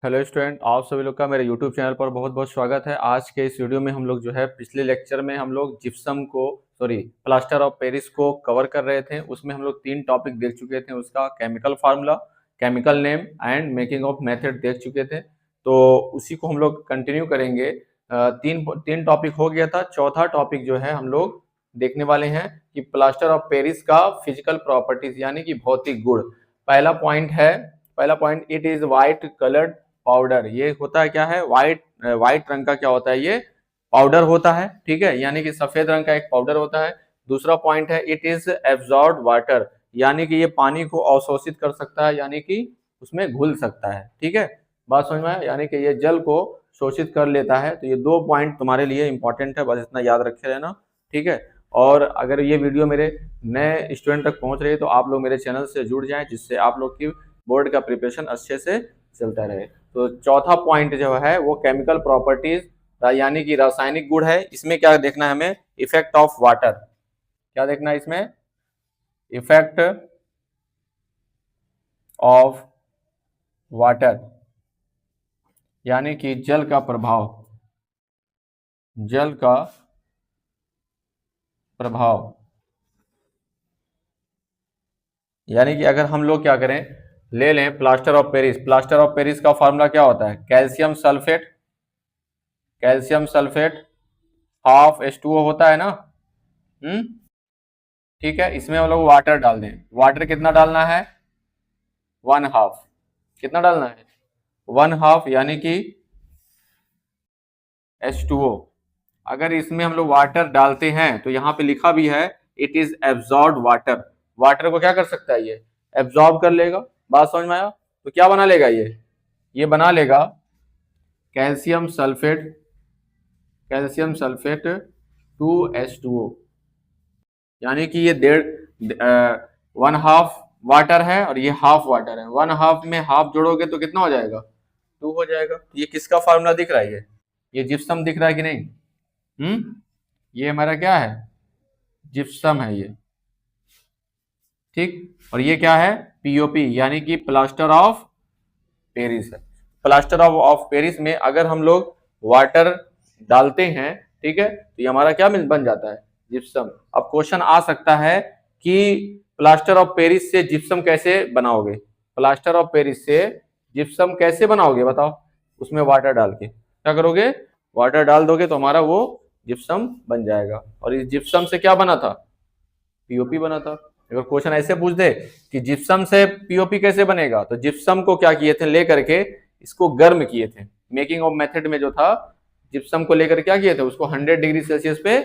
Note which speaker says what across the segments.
Speaker 1: Hello student, आप सभी लोग का मेरे यूट्यूब चैनल पर बहुत बहुत स्वागत है। आज के इस वीडियो में हम लोग जो है पिछले लेक्चर में हम लोग जिप्सम को प्लास्टर ऑफ पेरिस को कवर कर रहे थे। उसमें हम लोग 3 टॉपिक देख चुके थे। उसका chemical formula, chemical name and making of method देख चुके थे। तो उसी को हम लोग कंटिन्यू करेंगे। तीन तीन टॉपिक हो गया था। चौथा टॉपिक जो है हम लोग देखने वाले हैं कि प्लास्टर ऑफ पेरिस का फिजिकल प्रॉपर्टीज यानी कि भौतिक गुण। पहला point it is white coloured powder. ये होता है क्या है, व्हाइट रंग का क्या होता है, ये पाउडर होता है। ठीक है, यानी कि सफेद रंग का एक पाउडर होता है। दूसरा पॉइंट है इट इज एब्जॉर्ब्ड वाटर, यानी कि ये पानी को अवशोषित कर सकता है, यानी कि उसमें घुल सकता है। ठीक है, बात समझ में आया, यानी कि ये जल को शोषित कर लेता है। तो ये 2 पॉइंट तुम्हारे लिए इंपॉर्टेंट है, बस इतना याद रखे रहना। ठीक है, और अगर ये वीडियो मेरे नए स्टूडेंट तक पहुंच रही है तो आप लोग मेरे चैनल से जुड़ जाएं, जिससे आप लोग की बोर्ड का प्रिपरेशन अच्छे से चलता रहे। तो चौथा पॉइंट जो है वो केमिकल प्रॉपर्टीज यानी कि रासायनिक गुण है। इसमें क्या देखना है हमें, इफेक्ट ऑफ वाटर। क्या देखना है इसमें, इफेक्ट ऑफ वाटर, यानी कि जल का प्रभाव, जल का प्रभाव। यानी कि अगर हम लोग क्या करें, ले लें plaster of Paris. Plaster of Paris का फार्मूला क्या होता है, calcium sulphate, calcium sulphate half H2O होता है ना। ठीक है, इसमें हम लोग वाटर डाल दें। वाटर कितना डालना है, 1/2। कितना डालना है, 1/2, यानी कि H2O। अगर इसमें हम लोग वाटर डालते हैं तो यहाँ पे लिखा भी है it is absorb water. Water को क्या कर सकता है, ये एब्जॉर्ब कर लेगा। बात समझ में आया। तो क्या बना लेगा, ये बना लेगा calcium sulphate, calcium sulphate 2H2O। यानी कि ये 1/2 वाटर है और ये हाफ वाटर है। 1/2 में हाफ जोड़ोगे तो कितना हो जाएगा, 2 हो जाएगा। ये किसका फार्मूला दिख रहा है, ये जिप्सम दिख रहा है कि नहीं। ये हमारा क्या है, जिप्सम है ये। ठीक, और ये क्या है, पीओपी, यानी कि प्लास्टर ऑफ पेरिस है। प्लास्टर ऑफ पेरिस में अगर हम लोग वाटर डालते हैं, ठीक है, तो ये हमारा क्या बन जाता है, जिप्सम। अब क्वेश्चन आ सकता है कि प्लास्टर ऑफ पेरिस से जिप्सम कैसे बनाओगे, प्लास्टर ऑफ पेरिस से जिप्सम कैसे बनाओगे बताओ। उसमें वाटर डाल के क्या करोगे, वाटर डाल दोगे तो हमारा वो जिप्सम बन जाएगा। और इस जिप्सम से क्या बना था, पीओपी बना था। अगर क्वेश्चन ऐसे पूछ दे कि जिप्सम से पीओपी कैसे बनेगा, तो जिप्सम को क्या किए थे, लेकर के इसको गर्म किए थे। मेकिंग ऑफ मेथड में जो था, जिप्सम को लेकर क्या किए थे, उसको 100 डिग्री सेल्सियस पे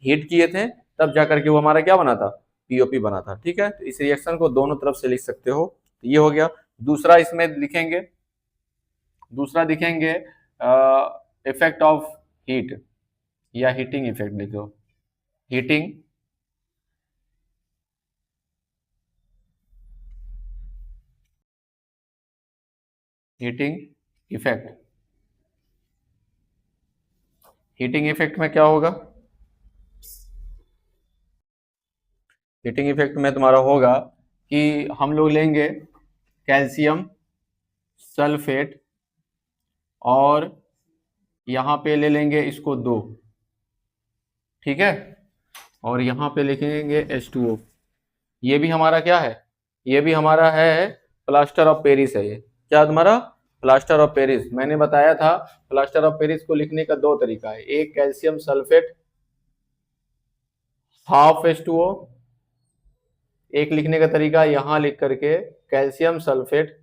Speaker 1: हीट किए थे, तब जाकर के वो हमारा क्या बना था, पीओपी बना था। ठीक है, तो इस रिएक्शन को दोनों तरफ से लिख सकते हो। तो ये हो गया। दूसरा इसमें लिखेंगे, दूसरा दिखेंगे इफेक्ट ऑफ हीट या हीटिंग इफेक्ट लिखो, heating heating effect. Heating effect में क्या होगा, हीटिंग इफेक्ट में तुम्हारा होगा कि हम लोग लेंगे कैल्शियम सल्फेट और यहाँ पे ले लेंगे इसको 2, ठीक है, और यहाँ पे लिखेंगे H2O। ये भी हमारा क्या है, ये भी हमारा है प्लास्टर ऑफ पेरिस है। ये क्या तुम्हारा, प्लास्टर ऑफ पेरिस। मैंने बताया था प्लास्टर ऑफ पेरिस को लिखने का 2 तरीका है, एक कैल्शियम सल्फेट हाफ H2O, एक लिखने का तरीका यहां लिख करके कैल्शियम सल्फेट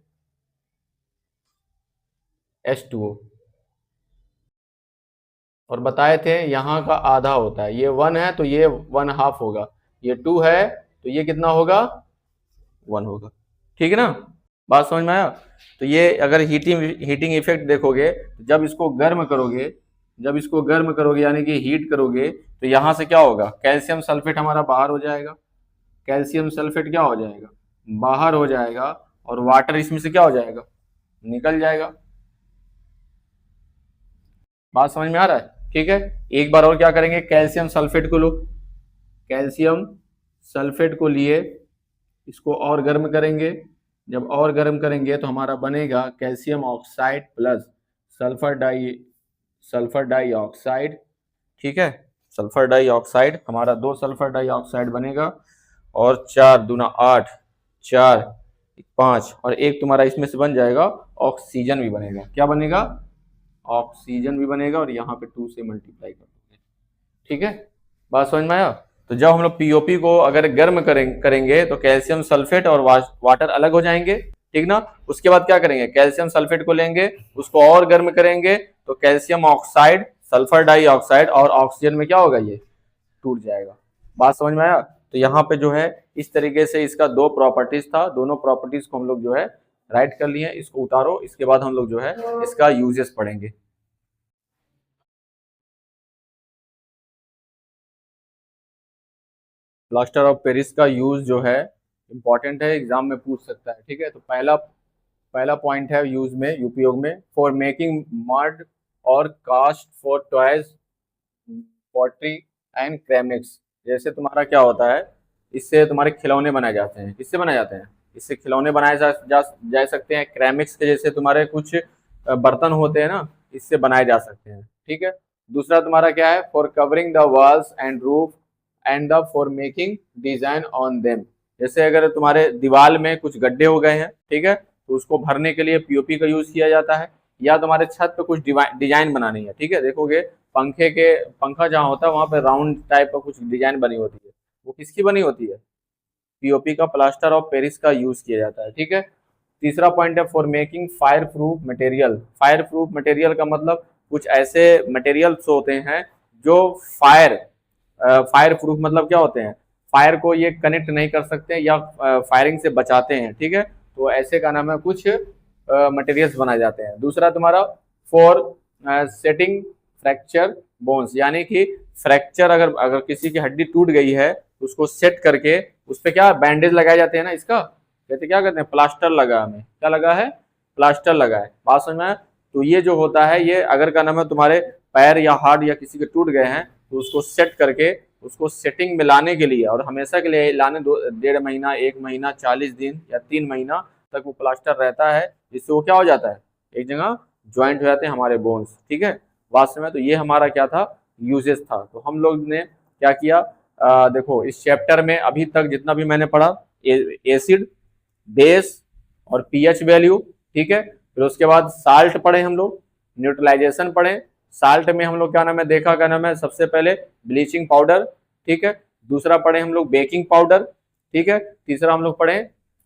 Speaker 1: H2O। और बताए थे यहाँ का आधा होता है, ये 1 है तो ये 1/2 होगा, ये 2 है तो ये कितना होगा, 1 होगा। ठीक है ना, बात समझ में आया। तो ये अगर हीटिंग इफेक्ट देखोगे, जब इसको गर्म करोगे, जब इसको गर्म करोगे यानी कि हीट करोगे, तो यहाँ से क्या होगा, कैल्शियम सल्फेट हमारा बाहर हो जाएगा, कैल्शियम सल्फेट क्या हो जाएगा, बाहर हो जाएगा, और वाटर इसमें से क्या हो जाएगा, निकल जाएगा। बात समझ में आ रहा है। ठीक है, एक बार और क्या करेंगे, कैल्शियम सल्फेट को लो, कैल्शियम सल्फेट को लिए इसको और गर्म करेंगे। जब और गर्म करेंगे तो हमारा बनेगा calcium oxide plus sulphur dioxide. ठीक है, सल्फर डाइऑक्साइड, हमारा 2 सल्फर डाइऑक्साइड बनेगा, और 4 दूना 8, 4 5, और एक तुम्हारा इसमें से बन जाएगा ऑक्सीजन भी बनेगा। क्या बनेगा? ऑक्सीजन भी बनेगा, और यहाँ पे 2 से मल्टीप्लाई कर दोगे। ठीक है, बात समझ में आया? तो जब हम लोग पीओपी को अगर गर्म करेंगे तो कैल्शियम सल्फेट और वाटर अलग हो जाएंगे, ठीक ना। उसके बाद क्या करेंगे, कैल्शियम सल्फेट को लेंगे, उसको और गर्म करेंगे तो कैल्शियम ऑक्साइड, सल्फर डाइऑक्साइड और ऑक्सीजन में क्या होगा, ये टूट जाएगा। बात समझ में आया? तो यहाँ पे जो है इस तरीके से इसका 2 प्रॉपर्टीज था, दोनों प्रॉपर्टीज को हम लोग जो है राइट कर लिए। इसको उतारो, इसके बाद हम लोग जो है इसका यूजेस पढ़ेंगे। प्लास्टर ऑफ पेरिस का यूज जो है इंपॉर्टेंट है, एग्जाम में पूछ सकता है। ठीक है, तो पहला पहला पॉइंट है यूज में, उपयोग में, फॉर मेकिंग मड और cast for toys, pottery and ceramics. जैसे तुम्हारा क्या होता है, इससे तुम्हारे खिलौने बनाए जाते हैं। किससे बनाए जाते हैं? इससे खिलौने बनाए जा सकते हैं। क्रेमिक्स के जैसे तुम्हारे कुछ बर्तन होते हैं ना, इससे बनाए जा सकते हैं। ठीक है, दूसरा तुम्हारा क्या है, for covering the walls and roof and the for making design on them. जैसे अगर तुम्हारे दीवार में कुछ गड्ढे हो गए हैं, ठीक है, तो उसको भरने के लिए पीओपी का यूज किया जाता है, या तुम्हारे छत पे कुछ डिजाइन बनानी है। ठीक है, देखोगे पंखा जहाँ होता है वहां पे राउंड टाइप का कुछ डिजाइन बनी होती है, वो किसकी बनी होती है? पीओपी का, प्लास्टर ऑफ पेरिस का यूज किया जाता है। ठीक है, तीसरा पॉइंट है for making fire proof material. Fire proof material का मतलब कुछ ऐसे मटेरियल्स होते हैं जो फायर प्रूफ मतलब क्या होते हैं, फायर को ये कनेक्ट नहीं कर सकते या फायरिंग से बचाते हैं। ठीक है, तो ऐसे का नाम है कुछ मटेरियल्स बनाए जाते हैं। दूसरा तुम्हारा फॉर सेटिंग फ्रैक्चर बोन्स, यानी कि फ्रैक्चर अगर अगर किसी की हड्डी टूट गई है तो उसको सेट करके उस पर क्या बैंडेज लगाए जाते हैं ना, इसका कहते क्या कहते हैं, प्लास्टर लगा, हमें क्या लगा है, प्लास्टर लगा है। बात समझ में? तो ये जो होता है, ये अगर का नाम है तुम्हारे पैर या हाथ या किसी के टूट गए हैं तो उसको सेट करके उसको सेटिंग में लाने के लिए, और हमेशा के लिए लाने 1.5 महीना, 1 महीना, 40 दिन या 3 महीना तक वो प्लास्टर रहता है, जिससे वो क्या हो जाता है, एक जगह ज्वाइंट हो जाते हैं हमारे बोन्स। ठीक है, वास्तव में तो ये हमारा क्या था, यूजेस था। तो हम लोग ने क्या किया, देखो इस चैप्टर में अभी तक जितना भी मैंने पढ़ा, एसिड, बेस और पीएच वैल्यू। ठीक है, फिर उसके बाद साल्ट पढ़े हम लोग, न्यूट्रलाइजेशन पढ़े। साल्ट में हम लोग क्या नाम है, देखा क्या नाम है, सबसे पहले ब्लीचिंग पाउडर। ठीक है, दूसरा पढ़े हम लोग बेकिंग पाउडर। ठीक है, तीसरा हम लोग पढ़े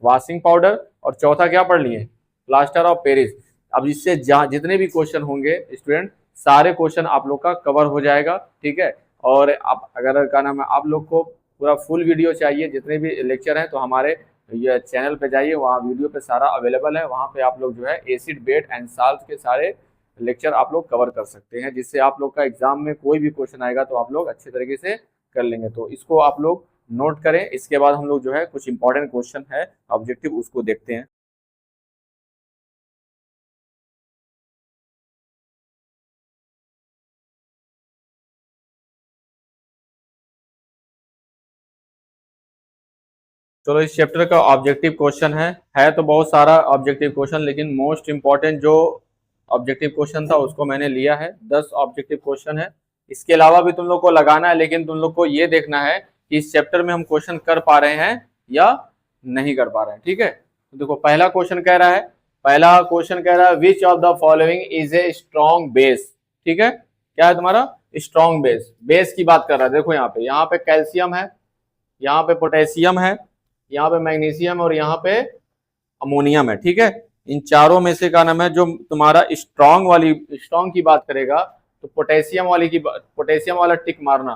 Speaker 1: वॉशिंग पाउडर, और चौथा क्या पढ़ लिए, प्लास्टर ऑफ पेरिस। अब इससे जितने भी क्वेश्चन होंगे स्टूडेंट, सारे क्वेश्चन आप लोग का कवर हो जाएगा। ठीक है, और आप अगर क्या नाम है, आप लोग को पूरा फुल वीडियो चाहिए, जितने भी लेक्चर हैं, तो हमारे ये चैनल पे जाइए, वहाँ वीडियो पे सारा अवेलेबल है। वहाँ पे आप लोग जो है एसिड, बेस एंड साल्ट के सारे लेक्चर आप लोग कवर कर सकते हैं, जिससे आप लोग का एग्जाम में कोई भी क्वेश्चन आएगा तो आप लोग अच्छे तरीके से कर लेंगे। तो इसको आप लोग नोट करें। इसके बाद हम लोग जो है कुछ इंपॉर्टेंट क्वेश्चन है ऑब्जेक्टिव, उसको देखते हैं। चलो, इस चैप्टर का ऑब्जेक्टिव क्वेश्चन है तो बहुत सारा ऑब्जेक्टिव क्वेश्चन, लेकिन मोस्ट इंपॉर्टेंट जो ऑब्जेक्टिव क्वेश्चन था उसको मैंने लिया है। 10 ऑब्जेक्टिव क्वेश्चन है, इसके अलावा भी तुम लोग को लगाना है, लेकिन तुम लोग को ये देखना है कि इस चैप्टर में हम क्वेश्चन कर पा रहे हैं या नहीं कर पा रहे हैं। ठीक है, तो देखो पहला क्वेश्चन कह रहा है, which of the following is a strong base. ठीक है, क्या है तुम्हारा, स्ट्रॉन्ग बेस। बेस की बात कर रहा है। देखो यहाँ पे कैल्शियम है, यहाँ पे पोटेशियम है, यहाँ पे मैग्नीशियम, और यहाँ पे अमोनियम है। ठीक है, इन चारों में से का नाम है जो तुम्हारा स्ट्रॉन्ग की बात करेगा, तो पोटेशियम वाला टिक मारना।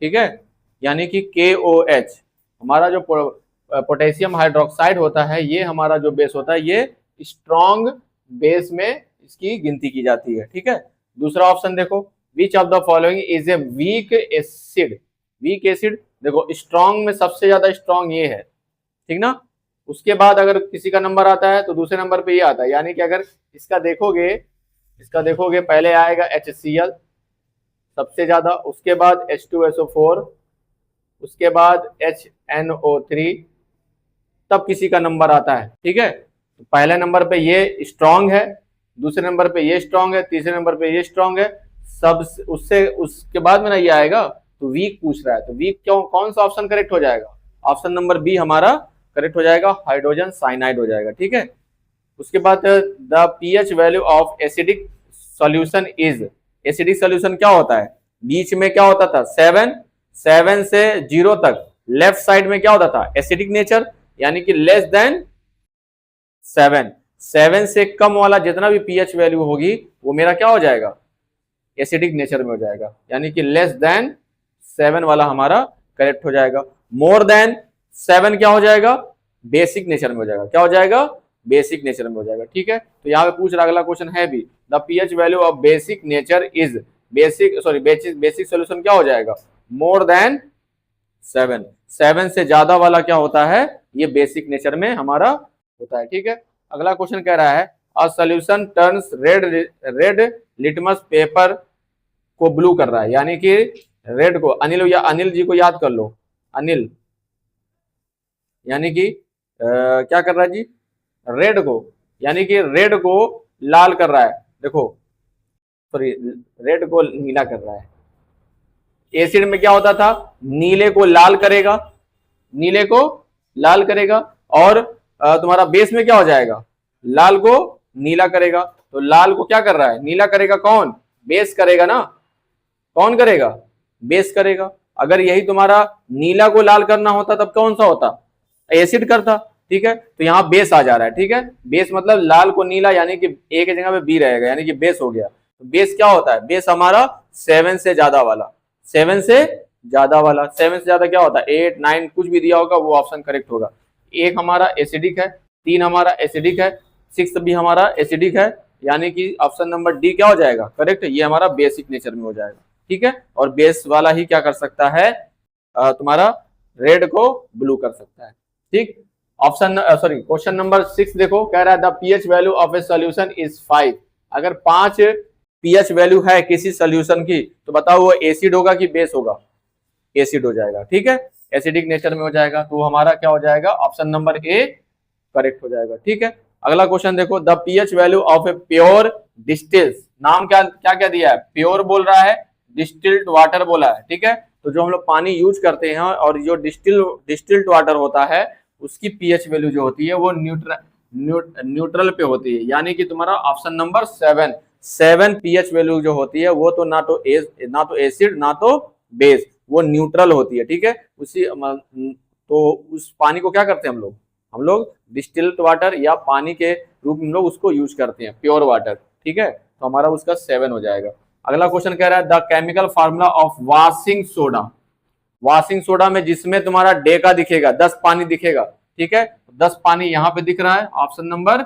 Speaker 1: ठीक है, यानी कि KOH, हमारा जो पोटेशियम हाइड्रोक्साइड होता है, ये हमारा जो बेस होता है, ये स्ट्रॉन्ग बेस में इसकी गिनती की जाती है। ठीक है, दूसरा ऑप्शन देखो, which of the following is a weak acid. Weak acid, देखो स्ट्रॉन्ग में सबसे ज्यादा स्ट्रॉन्ग ये है, ठीक ना। उसके बाद अगर किसी का नंबर आता है तो दूसरे नंबर पे ये आता है, यानी कि अगर इसका देखोगे पहले आएगा HCl सबसे ज्यादा, उसके बाद H2SO4, उसके बाद HNO3, तब किसी का नंबर आता है, ठीक है। तो पहले नंबर पे ये स्ट्रांग है, दूसरे नंबर पे ये स्ट्रांग है, तीसरे नंबर पे ये स्ट्रांग है, सब उससे उसके बाद में ना ये आएगा। तो वीक पूछ रहा है, तो वीक क्यों, कौन सा ऑप्शन करेक्ट हो जाएगा? ऑप्शन नंबर बी हमारा करेक्ट हो जाएगा, हाइड्रोजन साइनाइड हो जाएगा, ठीक है। उसके बाद the pH value of acidic solution is, acidic solution क्या होता है? बीच में क्या होता था? 7 से 0 तक लेफ्ट साइड में क्या होता था? एसिडिक नेचर, यानी कि लेस देन 7 से कम वाला जितना भी पीएच वैल्यू होगी वो मेरा क्या हो जाएगा? एसिडिक नेचर में हो जाएगा, यानी कि लेस देन 7 वाला हमारा करेक्ट हो जाएगा। मोर देन 7 क्या हो जाएगा? बेसिक नेचर में हो जाएगा। क्या हो जाएगा? बेसिक नेचर में हो जाएगा, ठीक है। तो यहाँ पे पूछ रहा, अगला क्वेश्चन है भी, the pH value of basic nature is, basic solution क्या हो जाएगा? मोर देन 7 से ज्यादा वाला क्या होता है? ये बेसिक नेचर में हमारा होता है, ठीक है। अगला क्वेश्चन कह रहा है, a solution turns red litmus paper को ब्लू कर रहा है, यानी कि रेड को, अनिल जी को याद कर लो, अनिल, यानी कि क्या कर रहा है जी? रेड को, यानी कि रेड को लाल कर रहा है, देखो सॉरी, रेड को नीला कर रहा है। एसिड में क्या होता था? नीले को लाल करेगा, नीले को लाल करेगा, और तुम्हारा बेस में क्या हो जाएगा? लाल को नीला करेगा। तो लाल को क्या कर रहा है? नीला करेगा, कौन? बेस करेगा ना, कौन करेगा? बेस करेगा। अगर यही तुम्हारा नीला को लाल करना होता तब कौन सा होता? एसिड करता, ठीक है। तो यहाँ बेस आ जा रहा है, ठीक है। बेस मतलब लाल को नीला, यानी कि ए की जगह पे बी रहेगा, यानी कि बेस हो गया। तो बेस क्या होता है? बेस हमारा 7 से ज्यादा वाला, 7 से ज्यादा वाला, 7 से ज्यादा क्या होता है? 8, 9 कुछ भी दिया होगा वो ऑप्शन करेक्ट होगा। 1 हमारा एसिडिक है, 3 हमारा एसिडिक है, 6 भी हमारा एसिडिक है, यानी कि ऑप्शन नंबर डी क्या हो जाएगा? करेक्ट। ये हमारा बेसिक नेचर में हो जाएगा, ठीक है। और बेस वाला ही क्या कर सकता है? तुम्हारा रेड को ब्लू कर सकता है, ठीक। ऑप्शन क्वेश्चन नंबर 6 देखो, कह रहा है the pH value of A solution is 5। अगर 5 पीएच वैल्यू है किसी सॉल्यूशन की, तो बताओ वो एसिड होगा कि बेस होगा? एसिड हो जाएगा, ठीक है, एसिडिक नेचर में हो जाएगा। तो हमारा क्या हो जाएगा? ऑप्शन नंबर ए करेक्ट हो जाएगा, ठीक है। अगला क्वेश्चन देखो, the pH value of a pure distils, नाम क्या क्या क्या दिया है? प्योर बोल रहा है, डिस्टिल्ड वाटर बोला है, ठीक है। तो जो हम लोग पानी यूज करते हैं और जो डिस्टिल्ड वाटर होता है उसकी पीएच वैल्यू जो होती है वो न्यूट्रल पे होती है, यानी कि तुम्हारा ऑप्शन नंबर 7 पीएच वैल्यू जो होती है वो तो ना तो एसिड ना तो बेस, वो न्यूट्रल होती है, ठीक है। तो उस पानी को क्या करते हैं हम लोग डिस्टिल्ड वाटर या पानी के रूप में हम लोग उसको यूज करते हैं, प्योर वाटर, ठीक है। तो हमारा उसका 7 हो जाएगा। अगला क्वेश्चन कह रहा है the chemical formula of washing soda, washing soda में जिसमें तुम्हारा डे का दिखेगा, 10 पानी दिखेगा, ठीक है। 10 पानी यहाँ पे दिख रहा है, ऑप्शन नंबर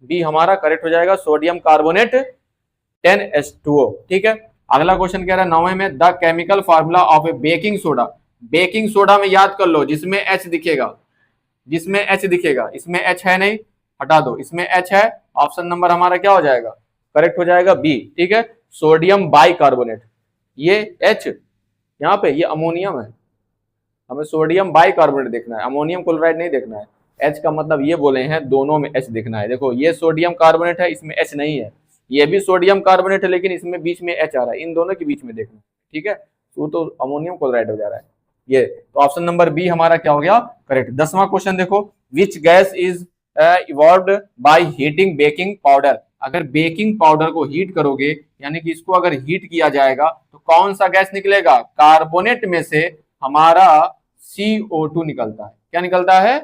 Speaker 1: बी हमारा करेक्ट हो जाएगा, सोडियम कार्बोनेट 10H2O, ठीक है। अगला क्वेश्चन कह रहा है 9वें में the chemical formula of A baking soda, baking soda में याद कर लो जिसमें H दिखेगा, जिसमें H दिखेगा, इसमें H है नहीं, हटा दो, इसमें H है, ऑप्शन नंबर हमारा क्या हो जाएगा? करेक्ट हो जाएगा बी, ठीक है, सोडियम बाइकार्बोनेट। ये H यहाँ पे, ये अमोनियम है, हमें सोडियम बाइकार्बोनेट देखना है, अमोनियम क्लोराइड नहीं देखना है। H का मतलब ये बोले हैं दोनों में H देखना है। देखो ये सोडियम कार्बोनेट है, इसमें H नहीं है, ये भी सोडियम कार्बोनेट है लेकिन इसमें बीच में H आ रहा है, इन दोनों के बीच में देखना है, ठीक है। तो अमोनियम क्लोराइड हो जा रहा है ये। तो ऑप्शन नंबर बी हमारा क्या हो गया? करेक्ट। 10वां क्वेश्चन देखो, which gas is evolved by heating baking powder, अगर बेकिंग पाउडर को हीट करोगे, यानी कि इसको अगर हीट किया जाएगा तो कौन सा गैस निकलेगा? कार्बोनेट में से हमारा CO2 निकलता है। क्या निकलता है?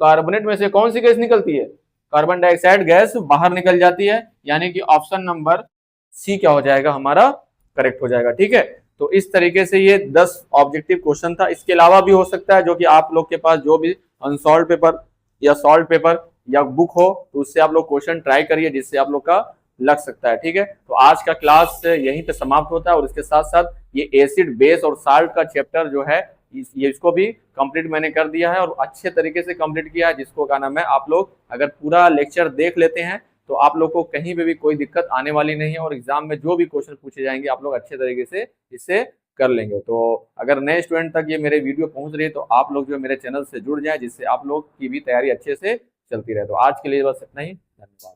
Speaker 1: कार्बोनेट में से कौन सी गैस निकलती है? कार्बन डाइऑक्साइड गैस बाहर निकल जाती है, यानी कि ऑप्शन नंबर सी क्या हो जाएगा? हमारा करेक्ट हो जाएगा, ठीक है। तो इस तरीके से ये 10 ऑब्जेक्टिव क्वेश्चन था। इसके अलावा भी हो सकता है जो कि आप लोग के पास जो भी अनसॉल्व पेपर या सॉल्व पेपर या बुक हो तो उससे आप लोग क्वेश्चन ट्राई करिए, जिससे आप लोग का लग सकता है, ठीक है। तो आज का क्लास यहीं पे समाप्त होता है, और इसके साथ साथ ये एसिड बेस और साल्ट का चैप्टर जो है ये इसको भी कंप्लीट मैंने कर दिया है और अच्छे तरीके से कंप्लीट किया है, जिसको क्या नाम है, आप लोग अगर पूरा लेक्चर देख लेते हैं तो आप लोग को कहीं पे भी कोई दिक्कत आने वाली नहीं है, और एग्जाम में जो भी क्वेश्चन पूछे जाएंगे आप लोग अच्छे तरीके से इससे कर लेंगे। तो अगर नए स्टूडेंट तक ये मेरे वीडियो पहुंच रही है तो आप लोग जो मेरे चैनल से जुड़ जाएं, जिससे आप लोग की भी तैयारी अच्छे से चलती रहे। तो आज के लिए बस इतना ही, धन्यवाद।